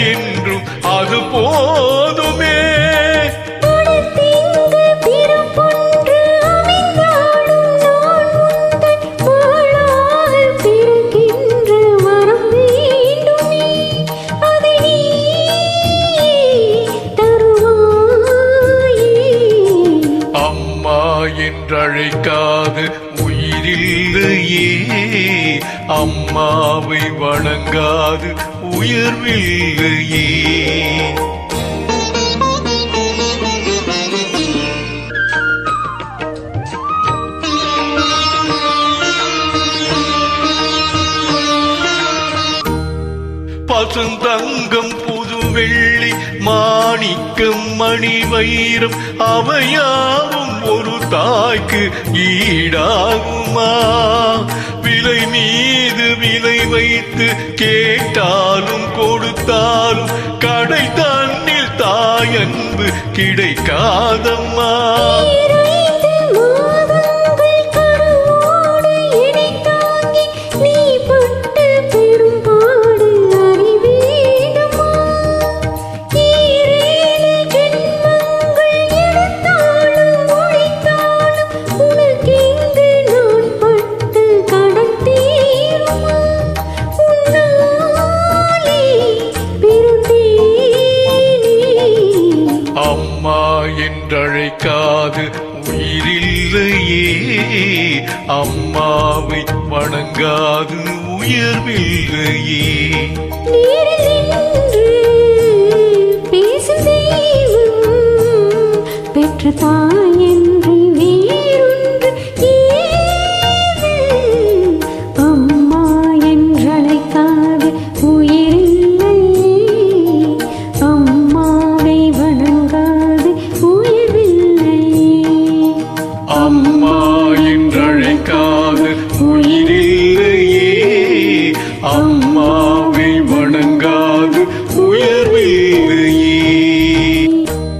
எனக்கென்றும் அது போதுமே. என்றழைக்காது உயிரில்லையே, அம்மாவை வணங்காது உயர்வில்லையே. பசுந்தங்கம் புது வெள்ளி மாணிக்கம் மணி வைரம் அவையாவும் ஒரு தாய்க்கு ஈடாகுமா? விலை மீது விலை வைத்து கேட்டாலும் கொடுத்தாலும் கடை தன்னில் தாயன்பு கிடைக்காதம்மா. அம்மா என்றழைக்காது உயிரில்லையே, அம்மாவை வணங்காது உயர்வில்லையே.